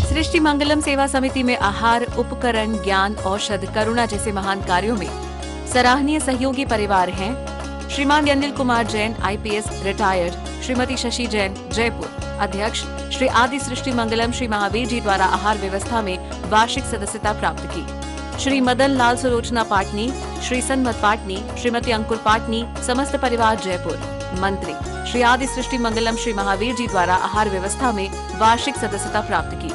सृष्टि मंगलम सेवा समिति में आहार, उपकरण, ज्ञान, औषध, करुणा जैसे महान कार्यों में सराहनीय सहयोगी परिवार हैं श्रीमान अनिल कुमार जैन, IPS रिटायर्ड, श्रीमती शशि जैन, जयपुर। अध्यक्ष श्री आदि सृष्टि मंगलम श्री महावीर जी द्वारा आहार व्यवस्था में वार्षिक सदस्यता प्राप्त की। श्री मदन लाल सुलोचना पाटनी, श्री सन्मत पाटनी, श्रीमती अंकुर पाटनी, समस्त परिवार जयपुर। मंत्री श्री आदि सृष्टि मंगलम श्री महावीर जी द्वारा आहार व्यवस्था में वार्षिक सदस्यता प्राप्त की।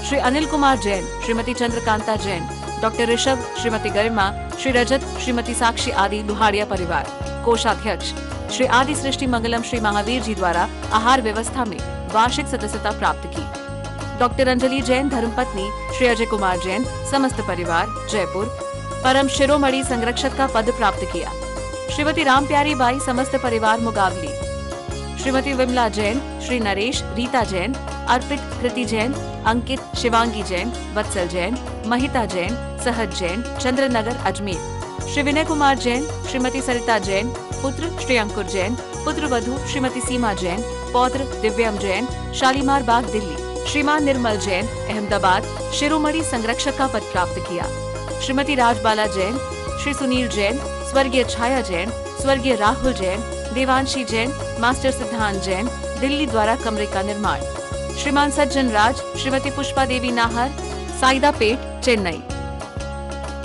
श्री अनिल कुमार जैन, श्रीमती चंद्रकांता जैन, डॉक्टर ऋषभ, श्रीमती गरिमा, श्री रजत, श्रीमती साक्षी आदि लुहाड़िया परिवार। कोषाध्यक्ष श्री आदि सृष्टि मंगलम श्री महावीर जी द्वारा आहार व्यवस्था में वार्षिक सदस्यता प्राप्त की। डॉक्टर अंजलि जैन, धर्मपत्नी, श्री अजय कुमार जैन, समस्त परिवार जयपुर। परम शिरोमणि संरक्षक का पद प्राप्त किया। श्रीमती राम प्यारी बाई, समस्त परिवार मुगावली। श्रीमती विमला जैन, श्री नरेश, रीता जैन, अर्पित, कृति जैन, अंकित, शिवांगी जैन, वत्सल जैन, महिता जैन, सहज जैन, चंद्रनगर अजमेर। श्री विनय कुमार जैन, श्रीमती सरिता जैन, पुत्र श्री अंकुर जैन, पुत्र वधू श्रीमती सीमा जैन, पौत्र दिव्यम जैन, शालीमार बाग दिल्ली। श्रीमान निर्मल जैन, अहमदाबाद, शिरोमणि संरक्षक का पद प्राप्त किया। श्रीमती राजबाला जैन, श्री सुनील जैन, स्वर्गीय छाया जैन, स्वर्गीय राहुल जैन, देवांशी जैन, मास्टर सिद्धांत जैन, दिल्ली द्वारा कमरे का निर्माण। श्रीमान सज्जन राज, श्रीमती पुष्पा देवी नाहर, साइदा पेट, चेन्नई।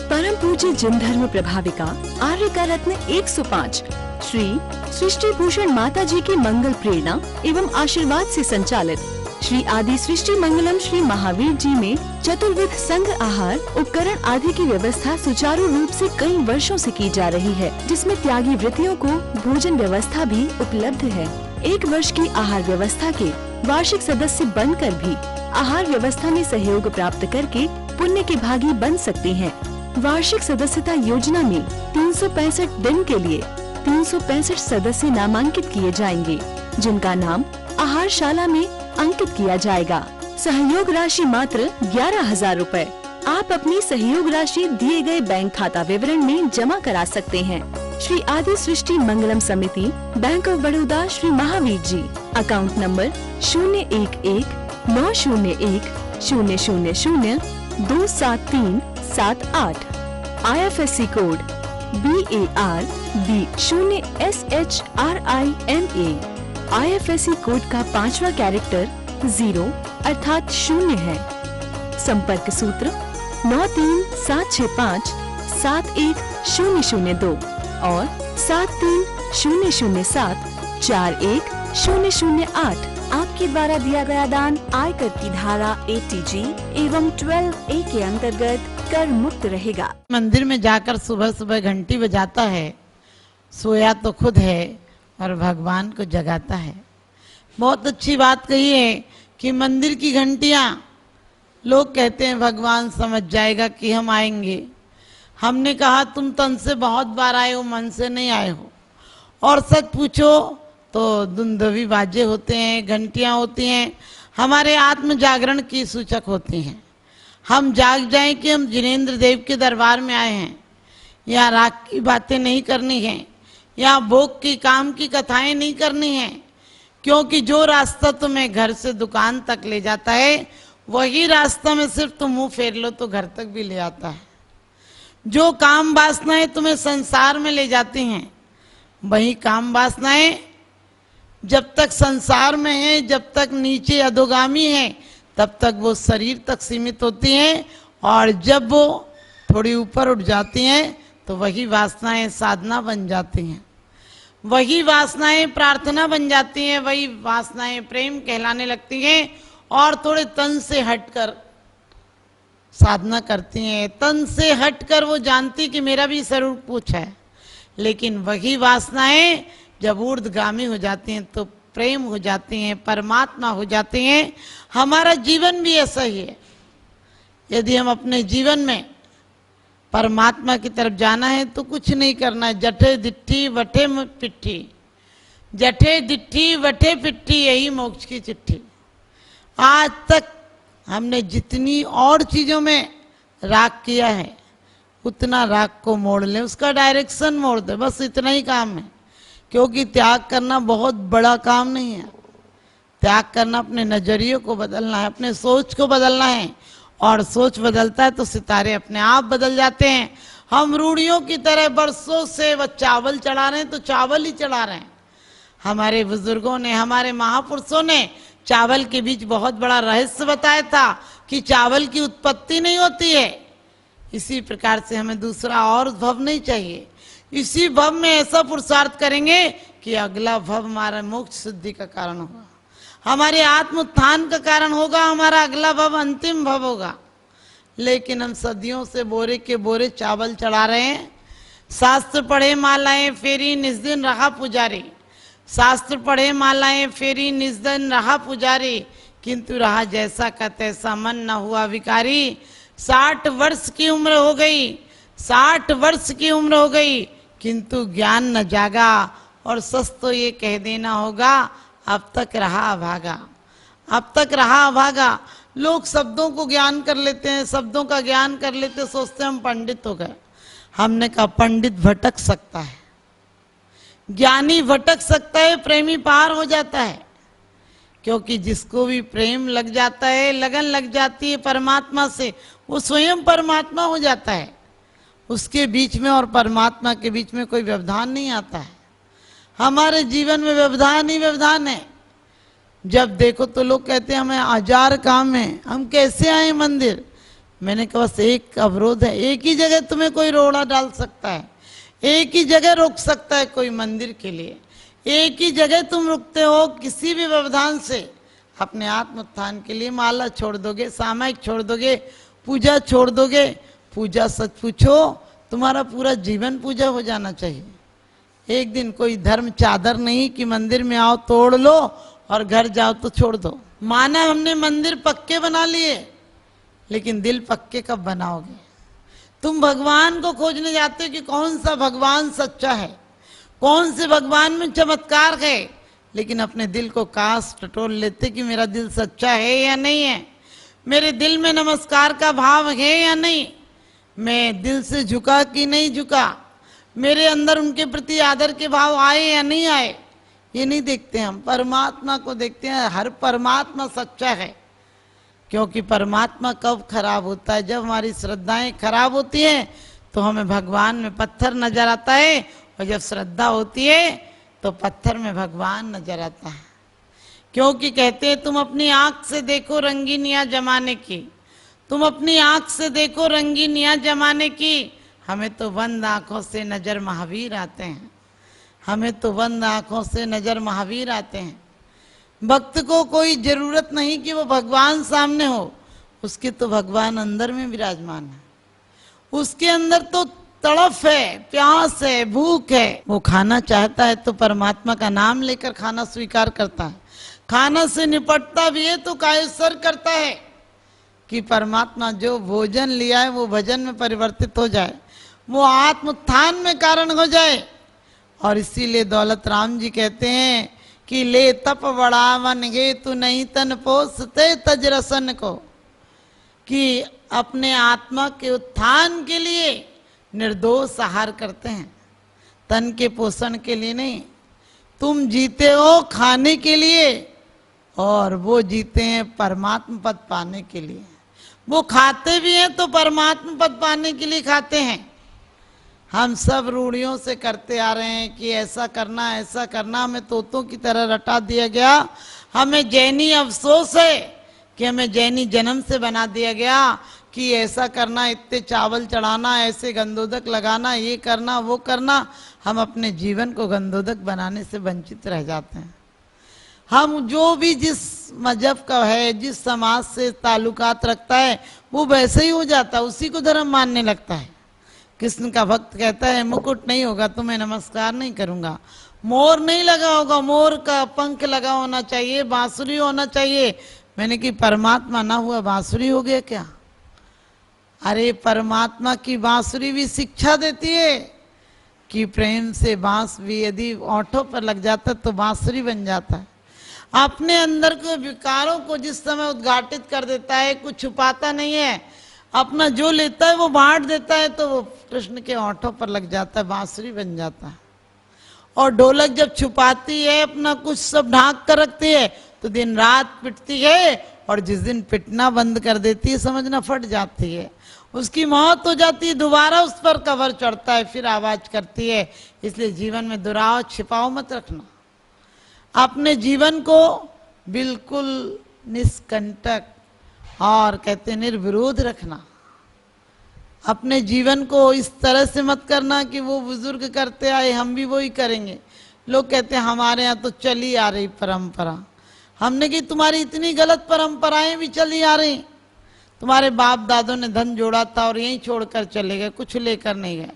परम पूज्य जिन धर्म प्रभाविका आर्य का रत्न 105 श्री सृष्टि भूषण माता जी की मंगल प्रेरणा एवं आशीर्वाद से संचालित श्री आदि सृष्टि मंगलम श्री महावीर जी में चतुर्विध संघ आहार, उपकरण आदि की व्यवस्था सुचारू रूप से कई वर्षों से की जा रही है, जिसमें त्यागी वृत्तियों को भोजन व्यवस्था भी उपलब्ध है। 1 वर्ष की आहार व्यवस्था के वार्षिक सदस्य बनकर भी आहार व्यवस्था में सहयोग प्राप्त करके पुण्य के भागी बन सकते हैं। वार्षिक सदस्यता योजना में 365 दिन के लिए 365 सदस्य नामांकित किए जाएंगे, जिनका नाम आहारशाला में अंकित किया जाएगा। सहयोग राशि मात्र 11,000 रूपए। आप अपनी सहयोग राशि दिए गए बैंक खाता विवरण में जमा करा सकते हैं। श्री आदि Srishti Mangalam Samiti, bank of Baroda, Shri Mahavir ji. Account number 011-901-000-27378। IFSC code BARB 0SHRIMA। IFSC code का 5वां कैरेक्टर 0 अर्थात 0 है। संपर्क सूत्र 9376571002 और 7300741008। आपके द्वारा दिया गया दान आयकर की धारा 80G एवं 12A के अंतर्गत कर मुक्त रहेगा। मंदिर में जाकर सुबह सुबह घंटी बजाता है, सोया तो खुद है और भगवान को जगाता है। बहुत अच्छी बात कही है कि मंदिर की घंटियां, लोग कहते हैं भगवान समझ जाएगा कि हम आएंगे। हमने कहा तुम तन से बहुत बार आए हो, मन से नहीं आए हो। और सच पूछो तो दुंदुभी बाजे होते हैं, घंटियां होती हैं, हमारे आत्म जागरण की सूचक होती हैं। हम जाग जाएं कि हम जिनेंद्र देव के दरबार में आए हैं। यहाँ राग की बातें नहीं करनी है, यहाँ भोग की काम की कथाएं नहीं करनी है, क्योंकि जो रास्ता तुम्हें घर से दुकान तक ले जाता है, वही रास्ता में सिर्फ तुम मुंह फेर लो तो घर तक भी ले आता है। जो काम वासनाएं तुम्हें संसार में ले जाती हैं, वही काम वासनाएं जब तक संसार में है, जब तक नीचे अधोगामी है, तब तक वो शरीर तक सीमित होती हैं, और जब वो थोड़ी ऊपर उठ जाती हैं तो वही वासनाएं साधना बन जाती हैं, वही वासनाएं प्रार्थना बन जाती हैं, वही वासनाएं प्रेम कहलाने लगती हैं और थोड़े तन से हटकर साधना करती हैं। तन से हटकर वो जानती कि मेरा भी स्वरूप कुछ है, लेकिन वही वासनाएं जब ऊर्ध्वगामी हो जाती हैं तो प्रेम हो जाती हैं, परमात्मा हो जाते हैं। हमारा जीवन भी ऐसा ही है। यदि हम अपने जीवन में परमात्मा की तरफ जाना है तो कुछ नहीं करना है। जठे दिट्ठी वठे पिट्ठी, जठे दिट्ठी वठे पिट्ठी, यही मोक्ष की चिट्ठी। आज तक हमने जितनी और चीजों में राग किया है, उतना राग को मोड़ ले, उसका डायरेक्शन मोड़ दे, बस इतना ही काम है। क्योंकि त्याग करना बहुत बड़ा काम नहीं है। त्याग करना, अपने नजरियों को बदलना है, अपने सोच को बदलना है। और सोच बदलता है तो सितारे अपने आप बदल जाते हैं। हम रूढ़ियों की तरह बरसों से वो चावल चढ़ा रहे हैं तो चावल ही चढ़ा रहे हैं। हमारे बुजुर्गों ने, हमारे महापुरुषों ने चावल के बीच बहुत बड़ा रहस्य बताया था कि चावल की उत्पत्ति नहीं होती है। इसी प्रकार से हमें दूसरा और भव नहीं चाहिए। इसी भव में ऐसा पुरुषार्थ करेंगे कि अगला भव हमारा मोक्ष सिद्धि का कारण होगा, हमारे आत्म उत्थान का कारण होगा, हमारा अगला भव अंतिम भव होगा। लेकिन हम सदियों से बोरे के बोरे चावल चढ़ा रहे हैं। शास्त्र पढ़े मालाएं फेरी निज दिन रहा पुजारी, शास्त्र पढ़े मालाएं फेरी निज दिन रहा पुजारी, किंतु रहा जैसा का तैसा मन न हुआ विकारी। 60 वर्ष की उम्र हो गई, 60 वर्ष की उम्र हो गई, किंतु ज्ञान न जागा। और सच तो ये कह देना होगा, अब तक रहा अभागा, अब तक रहा अभागा। लोग शब्दों को ज्ञान कर लेते हैं, शब्दों का ज्ञान कर लेते, सोचते हम पंडित हो गए। हमने कहा पंडित भटक सकता है, ज्ञानी भटक सकता है, प्रेमी पार हो जाता है। क्योंकि जिसको भी प्रेम लग जाता है, लगन लग जाती है परमात्मा से, वो स्वयं परमात्मा हो जाता है। उसके बीच में और परमात्मा के बीच में कोई व्यवधान नहीं आता है। हमारे जीवन में व्यवधान ही व्यवधान है। जब देखो तो लोग कहते हैं हमें 1000 काम है, हम कैसे आए मंदिर। मैंने कहा बस एक अवरोध है, एक ही जगह तुम्हें कोई रोड़ा डाल सकता है, एक ही जगह रोक सकता है कोई मंदिर के लिए। एक ही जगह तुम रुकते हो किसी भी व्यवधान से, अपने आत्म उत्थान के लिए। माला छोड़ दोगे, सामायिक छोड़ दोगे, पूजा छोड़ दोगे। पूजा सच पूछो तुम्हारा पूरा जीवन पूजा हो जाना चाहिए। एक दिन कोई धर्म चादर नहीं कि मंदिर में आओ तोड़ लो और घर जाओ तो छोड़ दो। माना हमने मंदिर पक्के बना लिए, लेकिन दिल पक्के कब बनाओगे। तुम भगवान को खोजने जाते हो कि कौन सा भगवान सच्चा है, कौन से भगवान में चमत्कार है, लेकिन अपने दिल को काश टटोल लेते कि मेरा दिल सच्चा है या नहीं है, मेरे दिल में नमस्कार का भाव है या नहीं, मैं दिल से झुका कि नहीं झुका, मेरे अंदर उनके प्रति आदर के भाव आए या नहीं आए। ये नहीं देखते हम, परमात्मा को देखते हैं। हर परमात्मा सच्चा है। क्योंकि परमात्मा कब खराब होता है, जब हमारी श्रद्धाएं खराब होती हैं तो हमें भगवान में पत्थर नजर आता है, और जब श्रद्धा होती है तो पत्थर में भगवान नजर आता है। क्योंकि कहते हैं तुम अपनी आंख से देखो रंगीनियां जमाने की, तुम अपनी आंख से देखो रंगीनियां जमाने की। हमें तो बंद आंखों से नजर महावीर आते हैं, हमें तो बंद आंखों से नजर महावीर आते हैं। भक्त को कोई जरूरत नहीं कि वो भगवान सामने हो, उसके तो भगवान अंदर में विराजमान है। उसके अंदर तो तड़फ है, प्यास है, भूख है। वो खाना चाहता है तो परमात्मा का नाम लेकर खाना स्वीकार करता है। खाना से निपटता भी है तो कायस्वर करता है कि परमात्मा जो भोजन लिया है वो भजन में परिवर्तित हो जाए, वो आत्म उत्थान में कारण हो जाए। और इसीलिए दौलत राम जी कहते हैं कि ले तप बढ़ावन गे तू नहीं तन पोसते तज रसन को, कि अपने आत्मा के उत्थान के लिए निर्दोष आहार करते हैं, तन के पोषण के लिए नहीं। तुम जीते हो खाने के लिए और वो जीते हैं परमात्मा पद पाने के लिए। वो खाते भी हैं तो परमात्मा पद पाने के लिए खाते हैं। हम सब रूढ़ियों से करते आ रहे हैं कि ऐसा करना ऐसा करना, हमें तोतों की तरह रटा दिया गया। हमें जैनी अफसोस है कि हमें जैनी जन्म से बना दिया गया कि ऐसा करना, इतने चावल चढ़ाना, ऐसे गंदोदक लगाना, ये करना वो करना। हम अपने जीवन को गंदोदक बनाने से वंचित रह जाते हैं। हम जो भी जिस मजहब का है, जिस समाज से ताल्लुकात रखता है, वो वैसे ही हो जाता है, उसी को धर्म मानने लगता है। कृष्ण का भक्त कहता है मुकुट नहीं होगा तो मैं नमस्कार नहीं करूंगा, मोर नहीं लगा होगा, मोर का पंख लगा होना चाहिए, बांसुरी होना चाहिए। मैंने कि परमात्मा ना हुआ बांसुरी हो गया क्या? अरे परमात्मा की बांसुरी भी शिक्षा देती है कि प्रेम से बांस भी यदि ओंठों पर लग जाता तो बांसुरी बन जाता है। अपने अंदर के विकारों को जिस समय उद्घाटित कर देता है, कुछ छुपाता नहीं है, अपना जो लेता है वो बांट देता है, तो वो कृष्ण के ओंठों पर लग जाता है, बांसुरी बन जाता है। और ढोलक जब छुपाती है, अपना कुछ सब ढांक कर रखती है, तो दिन रात पिटती है, और जिस दिन पिटना बंद कर देती है समझना फट जाती है, उसकी मौत हो जाती है, दोबारा उस पर कवर चढ़ता है, फिर आवाज करती है। इसलिए जीवन में दुराव छिपाओ मत रखना, अपने जीवन को बिल्कुल निष्कंटक और कहते निर्विरोध रखना। अपने जीवन को इस तरह से मत करना कि वो बुजुर्ग करते आए हम भी वही करेंगे। लोग कहते हैं हमारे यहाँ तो चली आ रही परंपरा। हमने कि तुम्हारी इतनी गलत परंपराएं भी चली आ रही, तुम्हारे बाप दादों ने धन जोड़ा था और यहीं छोड़कर चले गए, कुछ लेकर नहीं गए,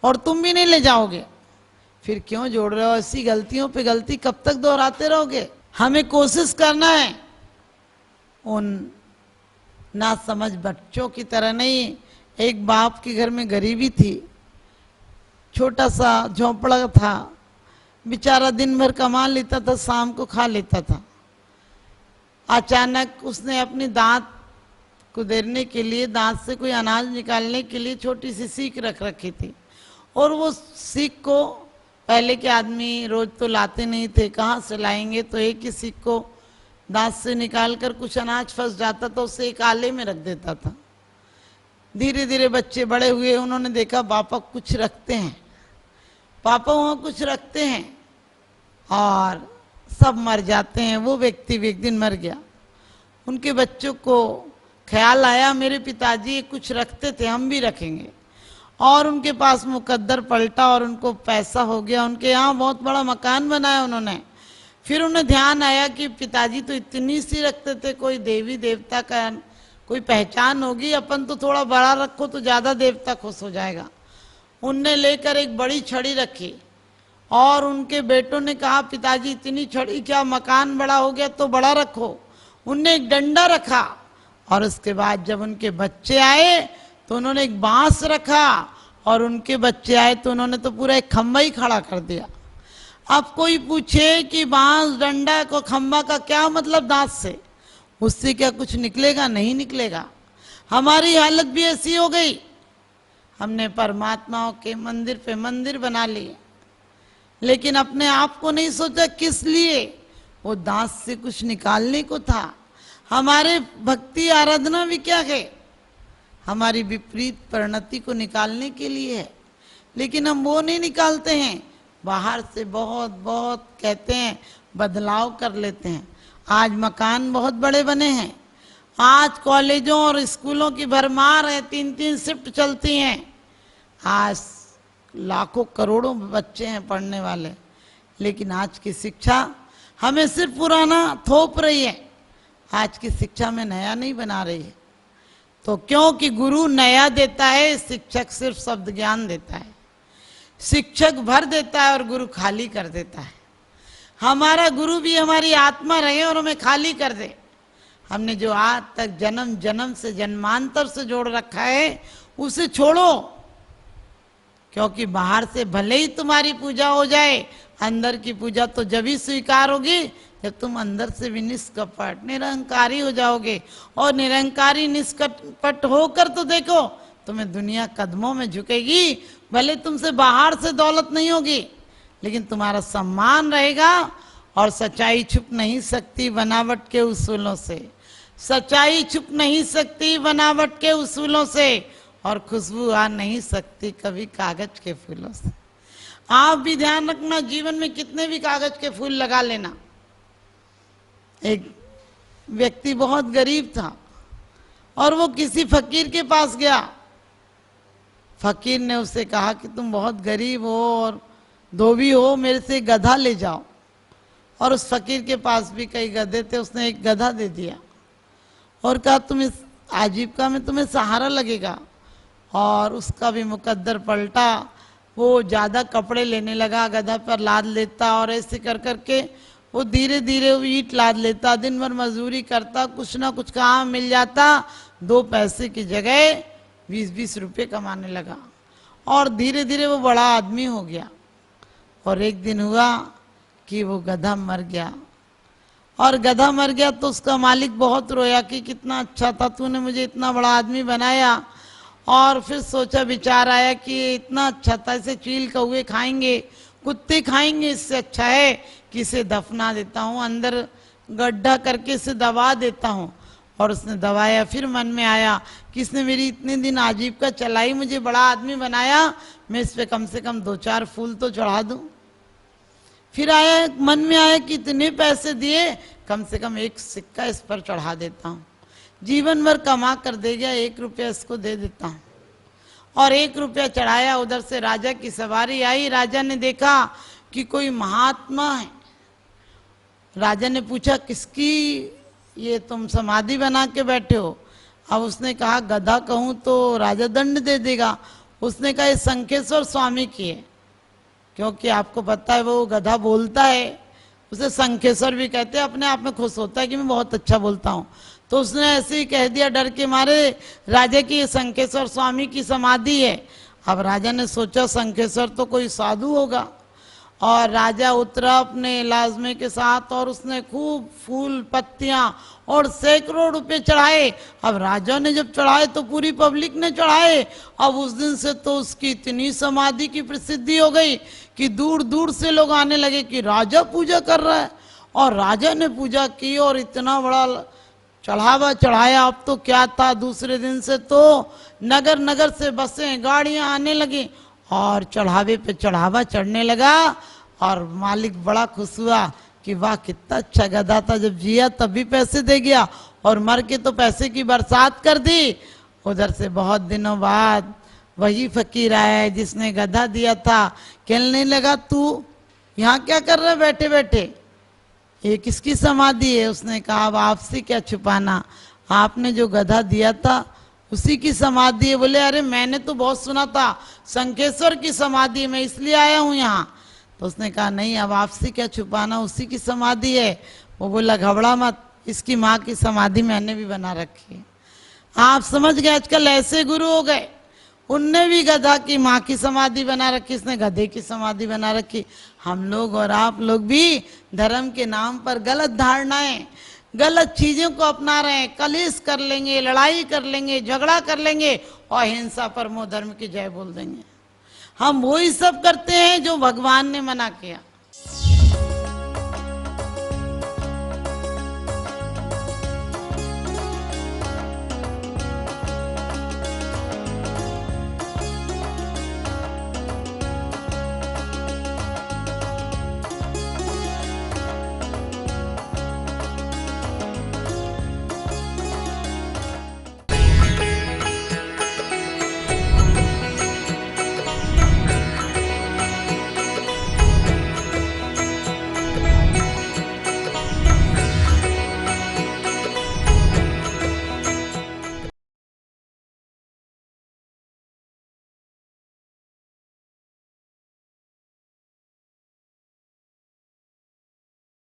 और तुम भी नहीं ले जाओगे, फिर क्यों जोड़ रहे हो? ऐसी गलतियों पे गलती कब तक दोहराते रहोगे? हमें कोशिश करना है उन नासमझ बच्चों की तरह नहीं। एक बाप के घर में गरीबी थी, छोटा सा झोंपड़ा था, बेचारा दिन भर कमा लेता था, शाम को खा लेता था। अचानक उसने अपनी दांत कुदेरने के लिए, दांत से कोई अनाज निकालने के लिए छोटी सी सीख रख रखी थी, और वो सीख को पहले के आदमी रोज तो लाते नहीं थे, कहाँ से लाएंगे, तो एक ही सीख को दांत से निकालकर कुछ अनाज फंस जाता तो उससे एक आले में रख देता था। धीरे धीरे बच्चे बड़े हुए, उन्होंने देखा पापा कुछ रखते हैं, पापा वहाँ कुछ रखते हैं, और सब मर जाते हैं। वो व्यक्ति भी एक दिन मर गया। उनके बच्चों को ख्याल आया मेरे पिताजी कुछ रखते थे, हम भी रखेंगे, और उनके पास मुकद्दर पलटा और उनको पैसा हो गया। उनके यहाँ बहुत बड़ा मकान बनाया उन्होंने। फिर उन्हें ध्यान आया कि पिताजी तो इतनी सी रखते थे, कोई देवी देवता का कोई पहचान होगी, अपन तो थोड़ा बड़ा रखो तो ज़्यादा देवता खुश हो जाएगा। उनने लेकर एक बड़ी छड़ी रखी, और उनके बेटों ने कहा पिताजी इतनी छड़ी क्या, मकान बड़ा हो गया तो बड़ा रखो। उनने एक डंडा रखा, और उसके बाद जब उनके बच्चे आए तो उन्होंने एक बांस रखा, और उनके बच्चे आए तो उन्होंने तो पूरा एक खंबा ही खड़ा कर दिया। अब कोई पूछे कि बांस डंडा को खंबा का क्या मतलब दांत से, उससे क्या कुछ निकलेगा? नहीं निकलेगा। हमारी हालत भी ऐसी हो गई, हमने परमात्माओं के मंदिर पे मंदिर बना लिए, लेकिन अपने आप को नहीं सोचा किस लिए, वो दांत से कुछ निकालने को था। हमारे भक्ति आराधना भी क्या है? हमारी विपरीत परिणति को निकालने के लिए है, लेकिन हम वो नहीं निकालते हैं, बाहर से बहुत बहुत कहते हैं बदलाव कर लेते हैं। आज मकान बहुत बड़े बने हैं, आज कॉलेजों और स्कूलों की भरमार है, 3-3 शिफ्ट चलती हैं, आज लाखों करोड़ों बच्चे हैं पढ़ने वाले, लेकिन आज की शिक्षा हमें सिर्फ पुराना थोप रही है, आज की शिक्षा में नया नहीं बना रही है। तो क्योंकि गुरु नया देता है, शिक्षक सिर्फ शब्द ज्ञान देता है। शिक्षक भर देता है और गुरु खाली कर देता है। हमारा गुरु भी हमारी आत्मा रहे और हमें खाली कर दे। हमने जो आज तक जन्म जन्म से जन्मांतर से जोड़ रखा है उसे छोड़ो, क्योंकि बाहर से भले ही तुम्हारी पूजा हो जाए, अंदर की पूजा तो जब ही स्वीकार होगी जब तुम अंदर से भी निष्कपट निरंकारी हो जाओगे। और निरंकारी निष्कपट होकर तो देखो, तुम्हें दुनिया कदमों में झुकेगी। भले तुमसे बाहर से दौलत नहीं होगी, लेकिन तुम्हारा सम्मान रहेगा। और सच्चाई छुप नहीं सकती बनावट के उसूलों से, सच्चाई छुप नहीं सकती बनावट के उसूलों से, और खुशबू आ नहीं सकती कभी कागज के फूलों से। आप भी ध्यान रखना, जीवन में कितने भी कागज के फूल लगा लेना। एक व्यक्ति बहुत गरीब था और वो किसी फकीर के पास गया। फकीर ने उससे कहा कि तुम बहुत गरीब हो और धोबी हो, मेरे से गधा ले जाओ। और उस फकीर के पास भी कई गधे थे, उसने एक गधा दे दिया और कहा तुम इस आजीविका में तुम्हें सहारा लगेगा। और उसका भी मुकद्दर पलटा, वो ज़्यादा कपड़े लेने लगा, गधा पर लाद लेता और ऐसे कर करके वो धीरे धीरे ईंट लाद लेता, दिन भर मजदूरी करता, कुछ ना कुछ काम मिल जाता, 2 पैसे की जगह 20-20 रुपये कमाने लगा और धीरे धीरे वो बड़ा आदमी हो गया। और एक दिन हुआ कि वो गधा मर गया। और गधा मर गया तो उसका मालिक बहुत रोया कि कितना अच्छा था, तूने मुझे इतना बड़ा आदमी बनाया। और फिर सोचा, विचार आया कि इतना अच्छा था, इसे चील कौवे खाएंगे, कुत्ते खाएंगे, इससे अच्छा है कि इसे दफना देता हूँ, अंदर गड्ढा करके इसे दबा देता हूँ। और उसने दबाया। फिर मन में आया कि इसने मेरी इतने दिन आजीविका चलाई, मुझे बड़ा आदमी बनाया, मैं इस पे कम से कम 2-4 फूल तो चढ़ा दूं। फिर आया मन में आया कि इतने पैसे दिए, कम से कम 1 सिक्का इस पर चढ़ा देता हूँ, जीवन भर कमा कर दे गया, 1 रुपया इसको दे देता हूँ। और 1 रुपया चढ़ाया। उधर से राजा की सवारी आई। राजा ने देखा कि कोई महात्मा है। राजा ने पूछा, किसकी ये तुम समाधि बना के बैठे हो? अब उसने कहा, गधा कहूं तो राजा दंड दे देगा। उसने कहा, ये शंखेश्वर स्वामी की है, क्योंकि आपको पता है वो गधा बोलता है, उसे शंखेश्वर भी कहते हैं। अपने आप में खुश होता है कि मैं बहुत अच्छा बोलता हूँ। तो उसने ऐसे ही कह दिया डर के मारे राजा की, ये शंखेश्वर स्वामी की समाधि है। अब राजा ने सोचा शंखेश्वर तो कोई साधु होगा। और राजा उतरा अपने लाजमे के साथ और उसने खूब फूल पत्तियां और सैकड़ों रुपए चढ़ाए। अब राजा ने जब चढ़ाए तो पूरी पब्लिक ने चढ़ाए। अब उस दिन से तो उसकी इतनी समाधि की प्रसिद्धि हो गई कि दूर दूर से लोग आने लगे कि राजा पूजा कर रहा है। और राजा ने पूजा की और इतना बड़ा चढ़ावा चढ़ाया। अब तो क्या था, दूसरे दिन से तो नगर नगर से बसें गाड़ियां आने लगी और चढ़ावे पे चढ़ावा चढ़ने लगा। और मालिक बड़ा खुश हुआ कि वाह कितना अच्छा गधा था, जब जिया तब भी पैसे दे गया और मर के तो पैसे की बरसात कर दी। उधर से बहुत दिनों बाद वही फकीर आया जिसने गधा दिया था। कहने लगा, तू यहाँ क्या कर रहा है बैठे बैठे, ये किसकी समाधि है? उसने कहा, अब आपसे क्या छुपाना, आपने जो गधा दिया था उसी की समाधि है। बोले, अरे मैंने तो बहुत सुना था शंखेश्वर की समाधि, मैं इसलिए आया हूँ यहाँ। तो उसने कहा, नहीं, अब आपसे क्या छुपाना, उसी की समाधि है। वो बोला, घबरा मत, इसकी माँ की समाधि मैंने भी बना रखी है। आप समझ गए, आजकल ऐसे गुरु हो गए, उनने भी गधा की माँ की समाधि बना रखी, इसने गधे की समाधि बना रखी। हम लोग और आप लोग भी धर्म के नाम पर गलत धारणाएं, गलत चीजों को अपना रहे हैं। कलेश कर लेंगे, लड़ाई कर लेंगे, झगड़ा कर लेंगे और हिंसा परमो धर्म की जय बोल देंगे। हम वही सब करते हैं जो भगवान ने मना किया।